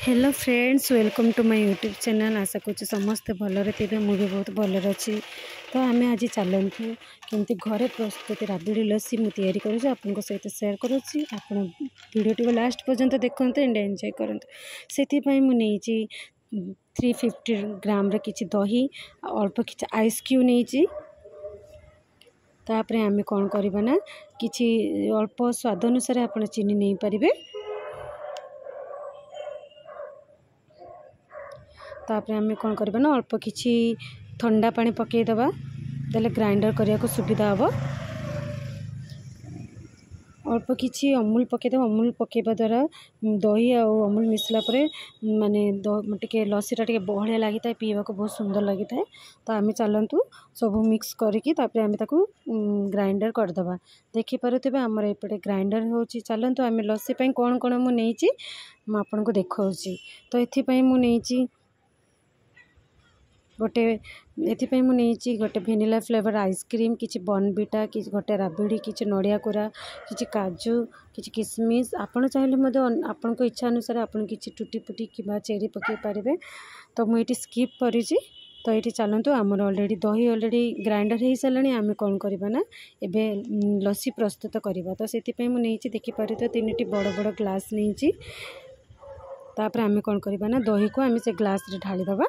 Hello friends, welcome to my YouTube channel. आशा करूँ समस्ते भलरे थे। मुझे बहुत भलर अच्छी। तो आम आज चलतु केमती घरे प्रस्तुत राबिड़ी लस्सी मुझे तैयारी सहित सेयार करुँची। आप वीडियो टी लास्ट पर्यंत देखते एंड एंजॉय करते। से मुझे 350 ग्राम किसी दही अल्प किसी आइस क्यूब नहीं। तापर आम कौन करना कि अल्प स्वाद अनुसार आप चीनी नहीं पारे। तापर आम कौन करवा ना अल्प किसी ठंडा पानी पकईदबा, तेल ग्राइंडर करने को सुविधा हम। अल्प किसी अमूल पकईद। अमूल पकईवा द्वारा दही और अमूल मिसला माने टे लस्सीटा टे बहलिया लगी था, पीवा को बहुत सुंदर लगी था। तो आम चलतु सब मिक्स करके आम ग्राइंडर करदे। देखिपे आमर एपटे ग्राइंडर हो। चलतु आम लस्सी कौन कौन मुझे आपन को देखा। तो ये मुझे गोटे गोटे भेनिला फ्लेवर आइसक्रीम, किसी बॉर्नविटा, कि गोटे राबिड़ी, किसी नड़िया कोरा, किसी काजू, किसी किशमिश। आपड़ चाहिए आपण इच्छा अनुसार आप किसी टूटी फुटी कि चेरी पकई पारे। तो मुझे स्किप करी। तो ये चलतु आमर ऑलरेडी दही ऑलरेडी ग्राइंडर हो सारे। आम कौन करना एबे लस्सी प्रस्तुत करवा। तो से मुझे देखिपार 3टी बड़ बड़ ग्लास नहीं। तापर आम कौन करना दही को आम से ग्लास रे ढालीदबा।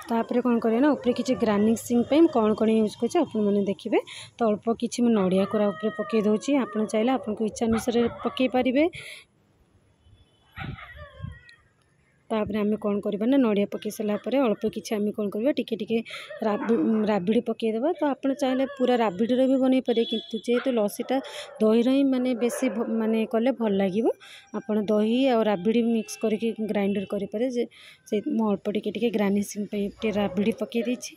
तापर कौन करना ऊपर किसी गार्निशिंग कौन कौन यूज कर मैंने देखिए। तो अल्प किसी नड़िया कोरा ऊपर पकई दूसरी। आप चाहिए आपन इच्छा अनुसार पकई पारे। तापर आम कौन करना ना नड़िया पकई सारापर अल्प किसी आम कौन करवा टिके राबिड़ी पकईदबा। तो आप चाहिए पूरा राबिड़ी भी बनई पारे, किंतु जेहेतु लस्सीटा दही ही माने बेसी माने कले भल लगे। आप दही और राबिड़ी मिक्स करके ग्राइंडर करें। से अल्प टिके गार्निशिंग राबिड़ी पकई देछि।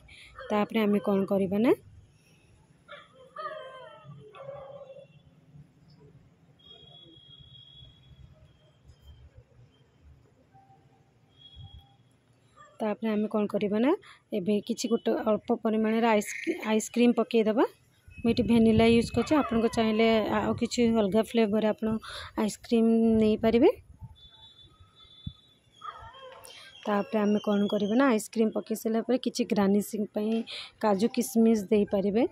तापर आम कौन करना तापर आम कौन करना एबे किसी गोटे अल्प परिमाण आइसक्रीम पकईदबा। मुझे भेनिला यूज कर। आपन को चाहिए आ किसी अलग फ्लेवर आप आइसक्रीम नहीं पारे। तापर आम कौन करना आइसक्रीम पकई सारापर किसी गार्निशिंग काजू किशमिश दे पारे।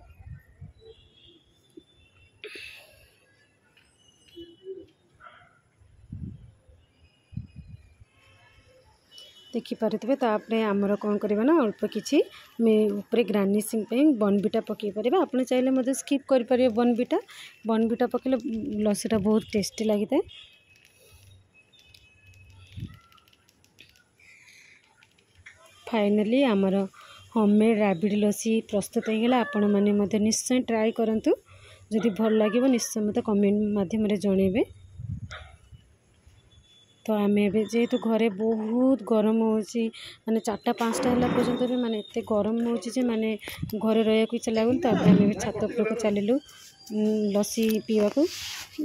देखिपे। तापर आमर कौन करना ना अल्प किसी ऊपर गार्निशिंग बॉर्नविटा पकई पारे। आप चाहिए मतलब स्किप करें। बॉर्नविटा पकईले लस्सीटा बहुत टेस्टी लगी था। फाइनली आमर होममेड राबिड़ी लस्सी प्रस्तुत होगा। आपण मैंने निश्चय ट्राई करूँ। जदि भल लगे निश्चय मत कमेंट माध्यम जनइबे। तो आम जेहेतु घरे बहुत गरम हो माने 4टा 5टा है पर्यंत भी माने एत गरम हो माने घरे रहा इच्छा लगुन। तो आम छात उपरको चलू लस्सी पीवा को।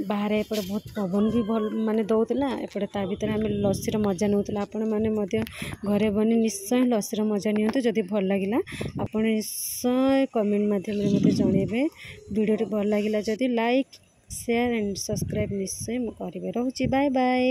बाहर एपटे बहुत पवन भी भल माने दौला एपटे ता भर आम लस्सीर मजा नौला। आपण मैंने घरे बनी निश्चय लस्सीर मजा नियंतु। जदि भल लगिला आप निश्चय कमेंट माध्यम मत जनइबे। वीडियो भल लगिला जदि लाइक शेयर एंड सब्सक्राइब निश्चय करेंगे। रोची बाय बाय।